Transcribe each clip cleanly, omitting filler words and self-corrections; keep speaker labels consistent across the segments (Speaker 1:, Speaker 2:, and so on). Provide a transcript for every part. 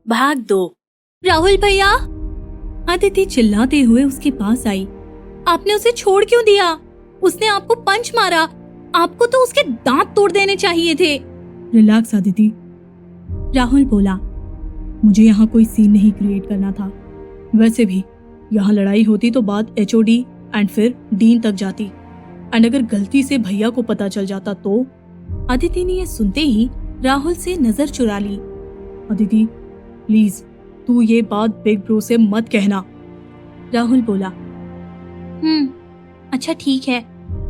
Speaker 1: भाग दो। राहुल भैया, अदिति चिल्लाते हुए उसके पास आई। आपने उसे छोड़ क्यों दिया? उसने आपको पंच मारा। आपको तो उसके दांत तोड़ देने चाहिए थे।
Speaker 2: रिलैक्स अदिति, राहुल बोला। मुझे यहाँ कोई सीन नहीं क्रिएट करना था। वैसे भी यहाँ लड़ाई होती तो बात एचओडी एंड फिर डीन तक जाती, एंड अगर गलती से भैया को पता चल जाता तो।
Speaker 1: अदिति ने यह सुनते ही राहुल से नजर चुरा ली।
Speaker 2: अदिति प्लीज, तू ये बात बिग ब्रो से मत कहना।
Speaker 1: राहुल बोला। अच्छा ठीक है,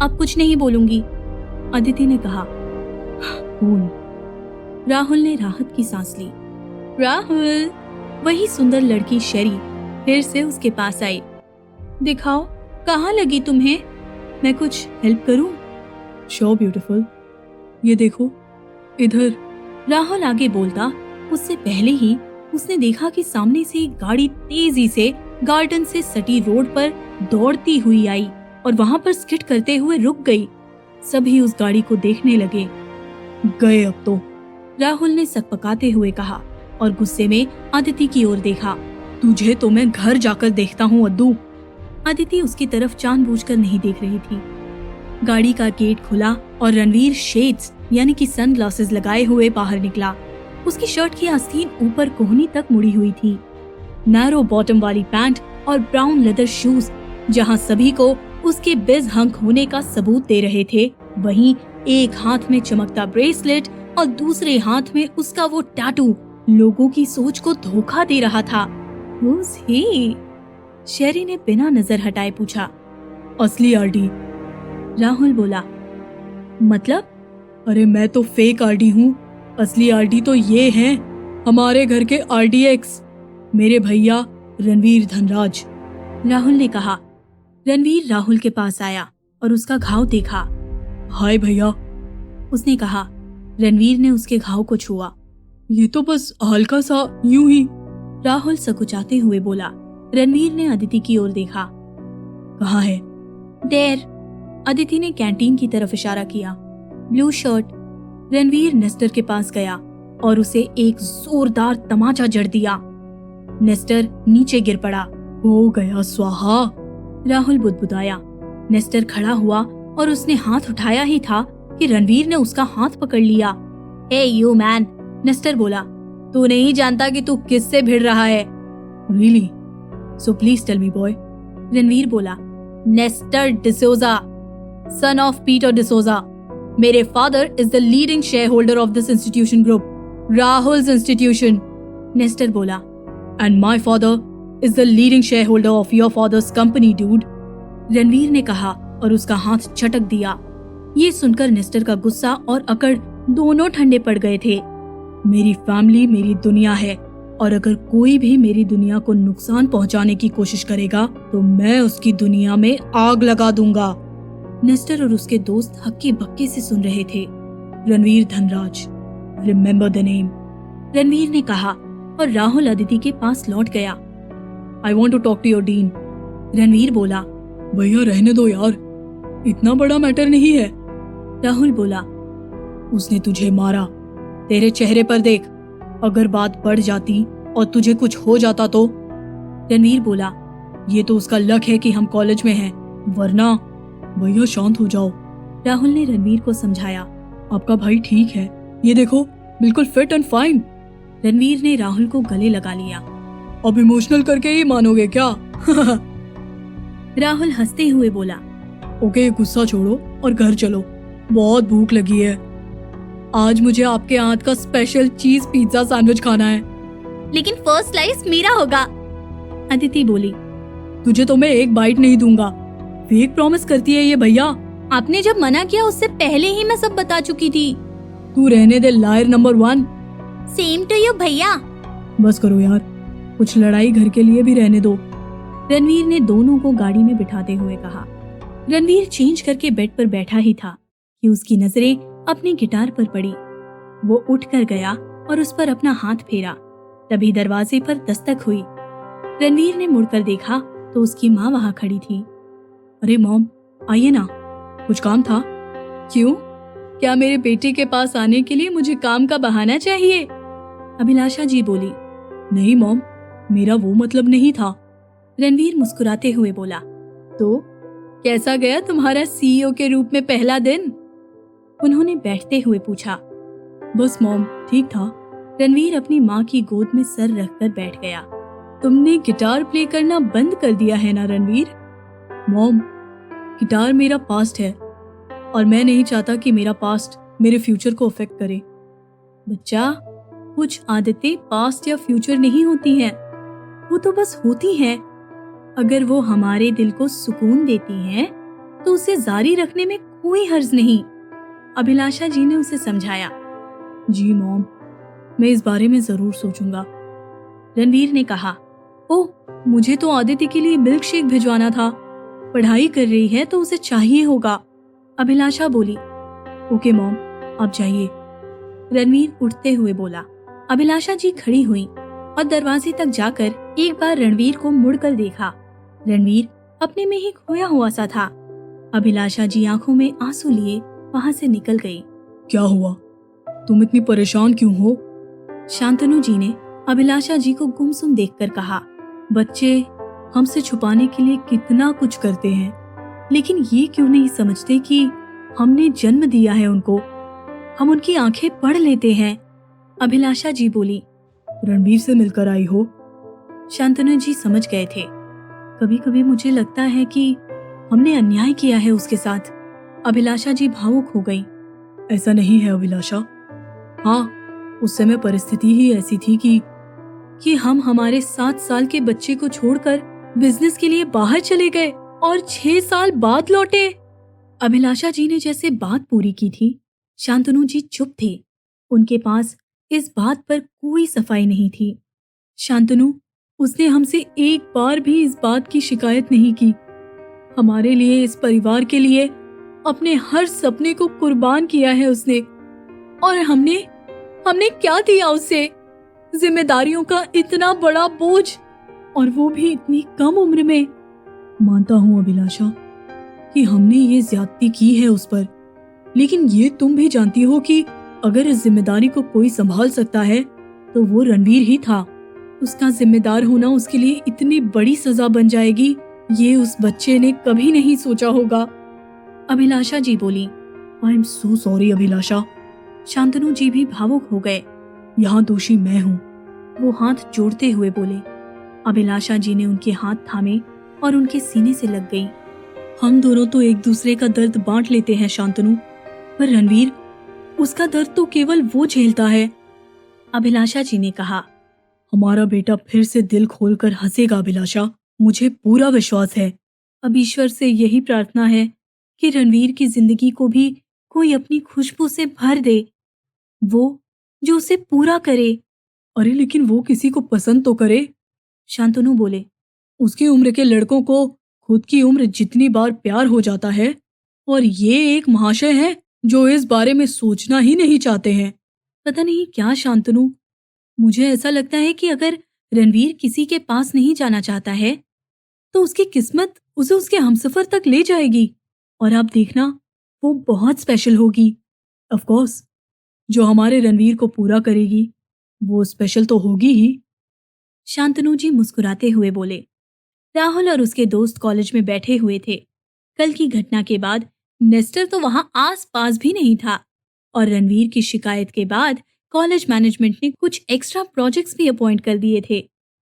Speaker 1: अब कुछ नहीं बोलूंगी। अदिति ने कहा। राहुल ने राहत की सांस ली। राहुल, वही सुंदर लड़की शेरी फिर से उसके पास आई। दिखाओ, कहाँ लगी तुम्हें? मैं कुछ हेल्प करूं?
Speaker 2: श्योर ब्यूटीफुल, ये देखो इधर।
Speaker 1: राहुल आगे बोलता उससे पहले ही उसने देखा कि सामने से एक गाड़ी तेजी से गार्डन से सटी रोड पर दौड़ती हुई आई और वहाँ पर स्किड करते हुए रुक गई। सभी उस गाड़ी को देखने लगे।
Speaker 2: गए अब तो,
Speaker 1: राहुल ने सकपकाते हुए कहा और गुस्से में अदिति की ओर देखा।
Speaker 2: तुझे तो मैं घर जाकर देखता हूँ अद्दू।
Speaker 1: अदिति उसकी तरफ जानबूझकर नहीं देख रही थी। गाड़ी का गेट खुला और रणवीर शेड्स यानी कि सनग्लासेस लगाए हुए बाहर निकला। उसकी शर्ट की आस्तीन ऊपर कोहनी तक मुड़ी हुई थी। नैरो बॉटम वाली पैंट और ब्राउन लेदर शूज जहां सभी को उसके बिज हंक होने का सबूत दे रहे थे, वहीं एक हाथ में चमकता ब्रेसलेट और दूसरे हाथ में उसका वो टैटू लोगों की सोच को धोखा दे रहा था। Who's he? शेरी ने बिना नजर हटाए पूछा।
Speaker 2: असली आरडी,
Speaker 1: राहुल बोला। मतलब?
Speaker 2: अरे मैं तो फेक आरडी हूँ, असली आरडी तो ये हैं हमारे घर के आरडीएक्स, मेरे भैया रणवीर धनराज।
Speaker 1: राहुल ने कहा। रणवीर राहुल के पास आया और उसका घाव देखा।
Speaker 2: हाय भैया,
Speaker 1: उसने कहा। रणवीर ने उसके घाव को छुआ।
Speaker 2: ये तो बस हल्का सा यूं ही,
Speaker 1: राहुल सकुचाते हुए बोला। रणवीर ने अदिति की ओर देखा।
Speaker 2: कहाँ है?
Speaker 1: देर। अदिति ने कैंटीन की तरफ इशारा किया। Blue shirt. रणवीर नेस्टर के पास गया और उसे एक जोरदार तमाचा जड़ दिया। नेस्टर नीचे गिर पड़ा।
Speaker 2: हो गया स्वाहा,
Speaker 1: राहुल बुदबुदाया। नेस्टर खड़ा हुआ और उसने हाथ उठाया ही था कि रणवीर ने उसका हाथ पकड़ लिया। हे यू मैन, नेस्टर बोला, तू नहीं जानता कि तू किससे भिड़ रहा है।
Speaker 2: Really? So please tell me boy.
Speaker 1: Ranveer बोला। Nestor D'Souza, son of Peter D'Souza. मेरे father is the leading share holder of this institution group, Rahul's institution. Nestor बोला।
Speaker 2: And my father is the leading share holder of your father's company dude,
Speaker 1: Ranveer ने कहा और उसका हाथ झटक दिया। ये सुनकर नेस्टर का गुस्सा और अकड़ दोनों ठंडे पड़ गए थे।
Speaker 2: मेरी फैमिली मेरी दुनिया है, और अगर कोई भी मेरी दुनिया को नुकसान पहुंचाने की कोशिश करेगा तो मैं उसकी दुनिया में आग लगा दूंगा।
Speaker 1: नेस्टर और उसके दोस्त हक्के बक्के से सुन रहे थे।
Speaker 2: Ranveer Dhanraj, remember the name,
Speaker 1: Ranveer ने कहा और राहुल अदिति के पास लौट गया।
Speaker 2: I want to talk to your dean,
Speaker 1: Ranveer बोला।
Speaker 2: भैया रहने दो यार, इतना बड़ा मैटर नहीं है।
Speaker 1: राहुल बोला।
Speaker 2: उसने तुझे मारा, तेरे चेहरे पर देख, अगर बात बढ़ जाती और तुझे कुछ हो जाता तो।
Speaker 1: रणवीर बोला।
Speaker 2: ये तो उसका लक है कि हम कॉलेज में हैं, वरना। भैया शांत हो जाओ,
Speaker 1: राहुल ने रणवीर को समझाया।
Speaker 2: आपका भाई ठीक है, ये देखो बिल्कुल फिट एंड फाइन।
Speaker 1: रणवीर ने राहुल को गले लगा लिया।
Speaker 2: अब इमोशनल करके ही मानोगे क्या?
Speaker 1: राहुल हंसते हुए बोला।
Speaker 2: ओके, गुस्सा छोड़ो और घर चलो, बहुत भूख लगी है। आज मुझे आपके हाथ का स्पेशल चीज पिज्जा सैंडविच खाना है।
Speaker 1: लेकिन फर्स्ट स्लाइस मेरा होगा, अदिति बोली।
Speaker 2: तुझे तो मैं एक बाइट नहीं दूंगा। फेक प्रॉमिस करती है ये भैया।
Speaker 1: आपने जब मना किया उससे पहले ही मैं सब बता चुकी थी।
Speaker 2: तू रहने दे liar number 1।
Speaker 1: Same to you भैया।
Speaker 2: बस करो यार, कुछ लड़ाई घर के लिए भी रहने दो,
Speaker 1: रणवीर ने दोनों को गाड़ी में बिठाते हुए कहा। रणवीर चेंज करके बेड पर बैठा ही था कि उसकी नजरें अपने गिटार पर पड़ी। वो उठकर गया और उस पर अपना हाथ फेरा। तभी दरवाजे पर दस्तक हुई। रणवीर ने मुड़कर देखा तो उसकी माँ वहाँ खड़ी थी।
Speaker 2: अरे मॉम, आइए ना, कुछ काम था?
Speaker 1: क्यों? क्या मेरे बेटे के पास आने के लिए मुझे काम का बहाना चाहिए? अभिलाषा जी बोली।
Speaker 2: नहीं मॉम, मेरा वो मतलब नहीं था।
Speaker 1: रणवीर मुस्कुराते हुए बोला। तो कैसा गया तुम्हारा सीईओ के रूप में पहला दिन? उन्होंने बैठते हुए पूछा।
Speaker 2: बस मॉम, ठीक था।
Speaker 1: रणवीर अपनी माँ की गोद में सर रखकर बैठ गया। तुमने गिटार प्ले करना बंद कर दिया है ना रणवीर?
Speaker 2: मॉम, गिटार मेरा पास्ट है और मैं नहीं चाहता कि मेरा पास्ट मेरे फ्यूचर को अफेक्ट करे।
Speaker 1: बच्चा, कुछ आदतें पास्ट या फ्यूचर नहीं होती हैं, वो तो बस होती हैं। अगर वो हमारे दिल को सुकून देती हैं, तो उसे जारी रखने में कोई हर्ज नहीं। अभिलाषा जी ने उसे समझाया।
Speaker 2: जी मॉम, मैं इस बारे में जरूर सोचूंगा।
Speaker 1: रणवीर ने कहा। ओह, मुझे तो आदित्य के लिए मिल्क शेक भिजवाना था। पढ़ाई कर रही है तो उसे चाहिए होगा। अभिलाषा बोली।
Speaker 2: ओके मॉम, आप जाइए।
Speaker 1: रणवीर उठते हुए बोला। अभिलाषा जी खड़ी हुई और दरवाजे तक जाकर एक बार रणवीर को मुड़कर देखा। रणवीर अपने में ही खोया हुआ सा था। अभिलाषा जी आंखों में आंसू लिए वहां से निकल गई।
Speaker 2: क्या हुआ? तुम इतनी परेशान क्यों हो?
Speaker 1: शांतनु जी ने अभिलाषा जी को गुमसुम देखकर कहा।
Speaker 2: बच्चे हमसे छुपाने के लिए कितना कुछ करते हैं, लेकिन ये क्यों नहीं समझते कि हमने जन्म दिया है उनको।
Speaker 1: हम उनकी आंखें पढ़ लेते हैं। अभिलाषा जी बोली।
Speaker 2: रणवीर से मिलकर आई हो?
Speaker 1: शांतनु जी समझ गए थे। कभी कभी मुझे लगता है कि हमने अन्याय किया है उसके साथ। अभिलाषा जी भावुक हो गई।
Speaker 2: ऐसा नहीं है अभिलाषा। हाँ, उस समय परिस्थिति ही ऐसी थी कि
Speaker 1: हम हमारे 7 साल के बच्चे को छोड़कर बिजनेस के लिए बाहर चले गए और 6 साल बाद लौटे। अभिलाषा जी ने जैसे बात पूरी की थी, शांतनु जी चुप थे। उनके पास इस बात पर कोई सफाई नहीं थी।
Speaker 2: शांतनु, उसने हमसे एक बार भी इस बात की शिकायत नहीं की। हमारे लिए, इस परिवार के लिए अपने हर सपने को कुर्बान किया है उसने।
Speaker 1: और हमने क्या दिया उसे? जिम्मेदारियों का इतना बड़ा बोझ,
Speaker 2: और वो भी इतनी कम उम्र में। मानता हूँ अभिलाषा कि हमने ये ज्यादती की है उस पर, लेकिन ये तुम भी जानती हो कि अगर इस जिम्मेदारी को कोई संभाल सकता है तो वो रणवीर ही था। उसका जिम्मेदार होना उसके लिए इतनी बड़ी सजा बन जाएगी, ये उस बच्चे ने कभी नहीं सोचा होगा।
Speaker 1: अभिलाषा जी बोली।
Speaker 2: आई एम सो सॉरी अभिलाषा।
Speaker 1: शांतनु जी भी भावुक हो गए।
Speaker 2: यहाँ दोषी मैं हूँ,
Speaker 1: वो हाथ जोड़ते हुए बोले। अभिलाषा जी ने उनके हाथ थामे और उनके सीने से लग गई।
Speaker 2: हम दोनों तो एक दूसरे का दर्द बांट लेते हैं शांतनु, पर रणवीर, उसका दर्द तो केवल वो झेलता है।
Speaker 1: अभिलाषा जी ने कहा।
Speaker 2: हमारा बेटा फिर से दिल खोलकर हंसेगा अभिलाषा, मुझे पूरा विश्वास है।
Speaker 1: अब ईश्वर से यही प्रार्थना है कि रणवीर की जिंदगी को भी कोई अपनी खुशबू से भर दे, वो जो उसे पूरा करे।
Speaker 2: अरे लेकिन वो किसी को पसंद तो करे।
Speaker 1: शांतनु बोले।
Speaker 2: उसकी उम्र के लड़कों को खुद की उम्र जितनी बार प्यार हो जाता है, और ये एक महाशय है जो इस बारे में सोचना ही नहीं चाहते हैं।
Speaker 1: पता नहीं क्या शांतनु, मुझे ऐसा लगता है कि अगर रणवीर किसी के पास नहीं जाना चाहता है तो उसकी किस्मत उसे उसके हमसफर तक ले जाएगी, और आप देखना, वो बहुत स्पेशल होगी।
Speaker 2: ऑफ कोर्स, जो हमारे रणवीर को पूरा करेगी वो स्पेशल तो होगी ही।
Speaker 1: शांतनु जी मुस्कुराते हुए बोले। राहुल और उसके दोस्त कॉलेज में बैठे हुए थे। कल की घटना के बाद नेस्टर तो वहां आस पास भी नहीं था, और रणवीर की शिकायत के बाद कॉलेज मैनेजमेंट ने कुछ एक्स्ट्रा प्रोजेक्ट्स भी अपॉइंट कर दिए थे।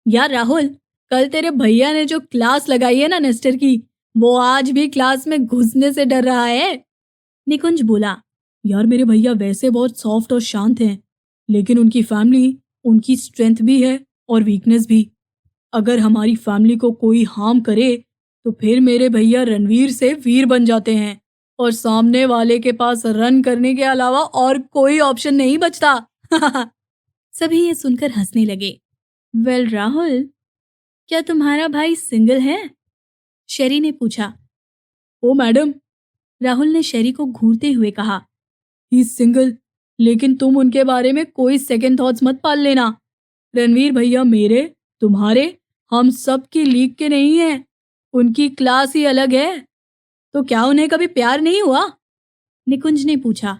Speaker 1: यार राहुल, कल तेरे भैया ने जो क्लास लगाई है ना नेस्टर की, वो आज भी क्लास में घुसने से डर रहा है। निकुंज बोला।
Speaker 2: यार मेरे भैया वैसे बहुत सॉफ्ट और शांत हैं, लेकिन उनकी फैमिली उनकी स्ट्रेंथ भी है और वीकनेस भी। अगर हमारी फैमिली को कोई हार्म करे तो फिर मेरे भैया रणवीर से वीर बन जाते हैं, और सामने वाले के पास रन करने के अलावा और कोई ऑप्शन नहीं बचता।
Speaker 1: सभी ये सुनकर हंसने लगे। वेल राहुल, क्या तुम्हारा भाई सिंगल है? शेरी ने पूछा।
Speaker 2: ओ मैडम,
Speaker 1: राहुल ने शेरी को घूरते हुए कहा।
Speaker 2: ही इज सिंगल, लेकिन तुम उनके बारे में कोई सेकंड थॉट्स मत पाल लेना। रणवीर भैया मेरे, तुम्हारे, हम सब की लीग के नहीं हैं। उनकी क्लास ही अलग है।
Speaker 1: तो क्या उन्हें कभी प्यार नहीं हुआ? निकुंज ने पूछा।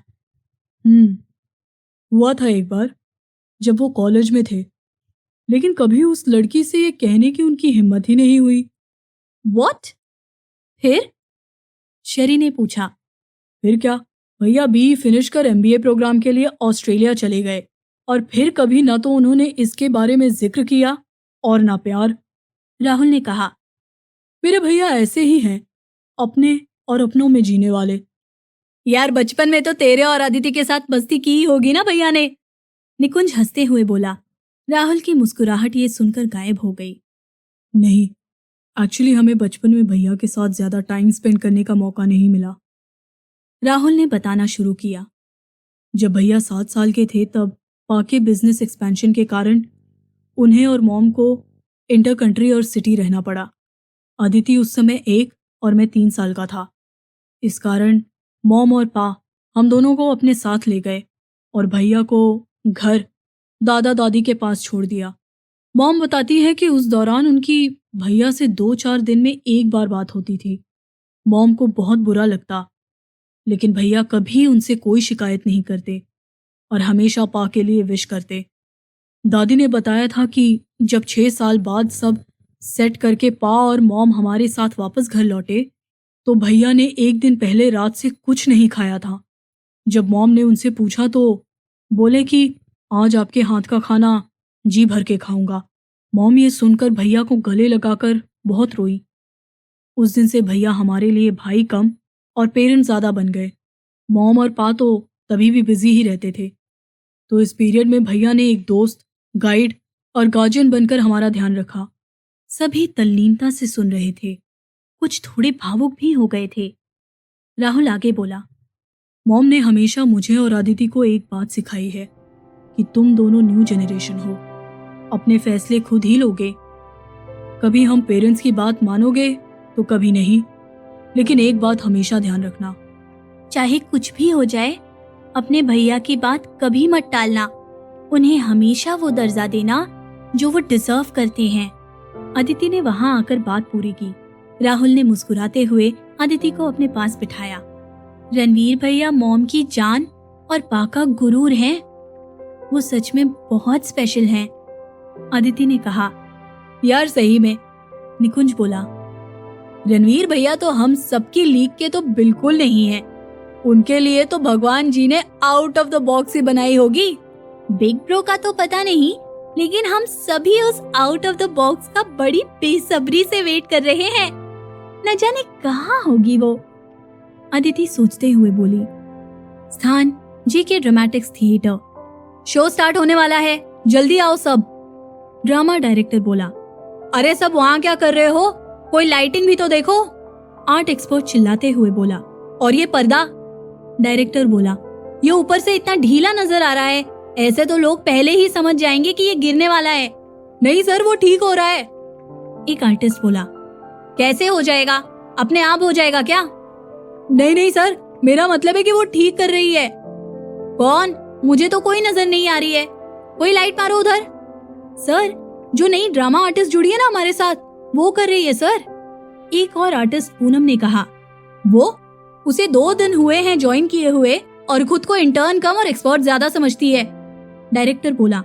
Speaker 2: हुआ था एक बार, जब वो कॉलेज में थे। लेकिन कभी उस लड़की से ये कहने की उनकी हिम्मत ही नहीं हुई।
Speaker 1: What? फिर? शरी ने पूछा।
Speaker 2: फिर क्या, भैया बी फिनिश कर एमबीए प्रोग्राम के लिए ऑस्ट्रेलिया चले गए और फिर कभी ना तो उन्होंने इसके बारे में जिक्र किया और ना प्यार।
Speaker 1: राहुल ने कहा।
Speaker 2: मेरे भैया ऐसे ही हैं, अपने और अपनों में जीने वाले।
Speaker 1: यार बचपन में तो तेरे और अदिति के साथ मस्ती की ही होगी ना भैया ने, निकुंज हंसते हुए बोला। राहुल की मुस्कुराहट ये सुनकर गायब हो गई।
Speaker 2: नहीं, एक्चुअली हमें बचपन में भैया के साथ ज्यादा टाइम स्पेंड करने का मौका नहीं मिला।
Speaker 1: राहुल ने बताना शुरू किया।
Speaker 2: जब भैया 7 साल के थे तब पाके बिजनेस एक्सपेंशन के कारण उन्हें और मॉम को इंटर कंट्री और सिटी रहना पड़ा। अदिति उस समय 1 और मैं 3 साल का था। इस कारण मॉम और पा हम दोनों को अपने साथ ले गए और भैया को घर दादा दादी के पास छोड़ दिया। मॉम बताती है कि उस दौरान उनकी भैया से 2-4 दिन में एक बार बात होती थी। मॉम को बहुत बुरा लगता, लेकिन भैया कभी उनसे कोई शिकायत नहीं करते और हमेशा पा के लिए विश करते। दादी ने बताया था कि जब 6 साल बाद सब सेट करके पा और मॉम हमारे साथ वापस घर लौटे तो भैया ने एक दिन पहले रात से कुछ नहीं खाया था। जब मॉम ने उनसे पूछा तो बोले कि आज आपके हाथ का खाना जी भर के खाऊंगा। मॉम ये सुनकर भैया को गले लगाकर बहुत रोई। उस दिन से भैया हमारे लिए भाई कम और पेरेंट्स ज़्यादा बन गए। मॉम और पा तो तभी भी बिजी ही रहते थे। तो इस पीरियड में भैया ने एक दोस्त, गाइड और गार्जियन बनकर हमारा ध्यान रखा।
Speaker 1: सभी तल्लीनता से सुन रहे थे, कुछ थोड़े भावुक भी हो गए थे। राहुल आगे बोला।
Speaker 2: मॉम ने हमेशा मुझे और आदिति को एक बात सिखाई है कि तुम दोनों न्यू जनरेशन हो, अपने फैसले खुद ही लोगे। कभी हम पेरेंट्स की बात मानोगे तो कभी नहीं, लेकिन एक बात हमेशा ध्यान रखना,
Speaker 1: चाहे कुछ भी हो जाए अपने भैया की बात कभी मत टालना। उन्हें हमेशा वो दर्जा देना जो वो डिजर्व करते हैं। अदिति ने वहां आकर बात पूरी की। राहुल ने मुस्कुराते हुए अदिति को अपने पास बिठाया। रणवीर भैया मॉम की जान और पा का गुरूर हैं। वो सच में बहुत स्पेशल हैं, अदिति ने कहा।
Speaker 2: यार सही में,
Speaker 1: निकुंज बोला।
Speaker 2: रणवीर भैया तो हम सबकी लीग के तो बिल्कुल नहीं हैं। उनके लिए तो भगवान जी ने आउट ऑफ द बॉक्स ही बनाई होगी।
Speaker 1: बिग ब्रो का तो पता नहीं, लेकिन हम सभी उस आउट ऑफ द बॉक्स का बड़ी बेसब्री से वेट कर रहे हैं। न जाने कहाँ होगी वो, अदिति सोचते हुए बोली। स्थान जेके ड्रामेटिक्स थिएटर।
Speaker 2: शो स्टार्ट होने वाला है, जल्दी आओ सब,
Speaker 1: ड्रामा डायरेक्टर बोला।
Speaker 2: अरे सब वहाँ क्या कर रहे हो, कोई लाइटिंग भी तो देखो,
Speaker 1: आर्ट एक्सपर्ट चिल्लाते हुए बोला।
Speaker 2: और ये पर्दा,
Speaker 1: डायरेक्टर बोला।
Speaker 2: ये ऊपर से इतना ढीला नजर आ रहा है, ऐसे तो लोग पहले ही समझ जाएंगे कि ये गिरने वाला है। नहीं सर, वो ठीक हो रहा है,
Speaker 1: एक आर्टिस्ट बोला।
Speaker 2: कैसे हो जाएगा, अपने आप हो जाएगा क्या? नहीं नहीं सर, मेरा मतलब है कि वो ठीक कर रही है। कौन? मुझे तो कोई नजर नहीं आ रही है, कोई लाइट मारो उधर।
Speaker 1: सर,
Speaker 2: जो नई ड्रामा आर्टिस्ट जुड़ी है ना हमारे साथ, वो कर रही है सर,
Speaker 1: एक और आर्टिस्ट पूनम ने कहा।
Speaker 2: वो उसे 2 दिन हुए हैं ज्वाइन किए हुए और खुद को इंटर्न कम और एक्सपर्ट ज्यादा समझती है,
Speaker 1: डायरेक्टर बोला।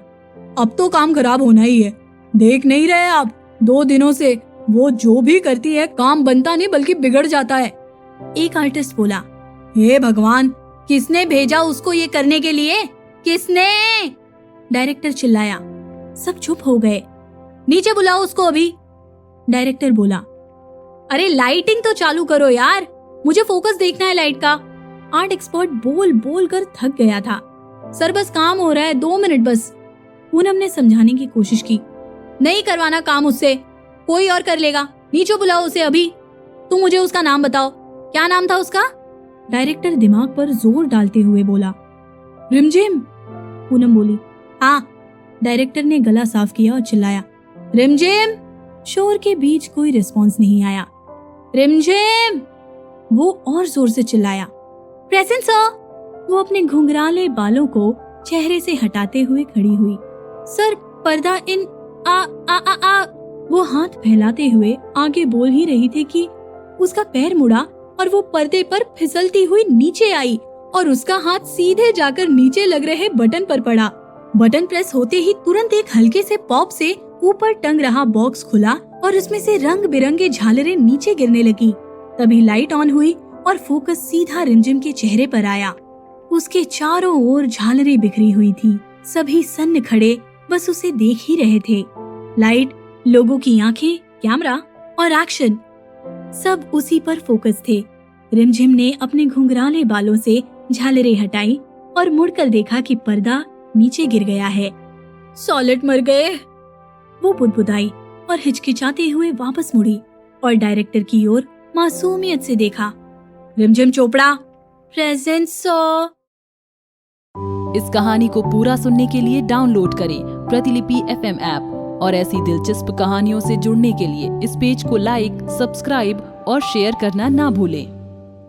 Speaker 2: अब तो काम खराब होना ही है, देख नहीं रहे आप, 2 दिनों से वो जो भी करती है काम बनता नहीं बल्कि बिगड़ जाता है,
Speaker 1: एक आर्टिस्ट बोला।
Speaker 2: हे भगवान, किसने भेजा उसको ये करने के लिए, किसने?
Speaker 1: डायरेक्टर चिल्लाया। सब चुप हो गए।
Speaker 2: नीचे बुलाओ उसको अभी,
Speaker 1: डायरेक्टर बोला।
Speaker 2: अरे लाइटिंग तो चालू करो यार, मुझे फोकस देखना है लाइट का।
Speaker 1: आर्ट एक्सपर्ट बोल बोल कर थक गया था।
Speaker 2: सर बस काम हो रहा है, 2 मिनट बस,
Speaker 1: पूनम ने समझाने की कोशिश की।
Speaker 2: नहीं करवाना काम उससे, कोई और कर लेगा, नीचे बुलाओ उसे अभी। तुम मुझे उसका नाम बताओ, क्या नाम था उसका?
Speaker 1: डायरेक्टर दिमाग पर जोर डालते हुए बोला।
Speaker 2: रिमझिम,
Speaker 1: पूनम बोली।
Speaker 2: हाँ,
Speaker 1: डायरेक्टर ने गला साफ किया और चिल्लाया।
Speaker 2: रिमझिम।
Speaker 1: शोर के बीच कोई रिस्पॉन्स नहीं आया।
Speaker 2: रिमझिम,
Speaker 1: वो और जोर से चिल्लाया।
Speaker 2: Present sir.
Speaker 1: वो अपने घुंघराले बालों को चेहरे से हटाते हुए खड़ी हुई।
Speaker 2: सर पर्दा इन आ आ आ आ।
Speaker 1: वो हाथ फैलाते हुए आगे बोल ही रही थी कि उसका पैर मुड़ा और वो पर्दे पर फिसलती हुई नीचे आई और उसका हाथ सीधे जाकर नीचे लग रहे बटन पर पड़ा। बटन प्रेस होते ही तुरंत एक हल्के से पॉप से ऊपर टंग रहा बॉक्स खुला और उसमें से रंग बिरंगे झालरें नीचे गिरने लगी। तभी लाइट ऑन हुई और फोकस सीधा रिमझिम के चेहरे पर आया। उसके चारों ओर झालरें बिखरी हुई थी। सभी सन्न खड़े बस उसे देख ही रहे थे। लाइट, लोगों की आंखें, कैमरा और एक्शन सब उसी पर फोकस थे। रिमझिम ने अपने घुंघराले बालों से झालरें हटाई और मुड़कर देखा कि पर्दा नीचे गिर गया है। सॉलिड मर गए, वो बुदबुदाई और हिचकिचाते हुए वापस मुड़ी और डायरेक्टर की ओर मासूमियत से देखा। रिमझिम चोपड़ा, प्रेजेंट सो।
Speaker 3: इस कहानी को पूरा सुनने के लिए डाउनलोड करें प्रतिलिपि FM ऐप और ऐसी दिलचस्प कहानियों से जुड़ने के लिए इस पेज को लाइक, सब्सक्राइब और शेयर करना ना भूलें।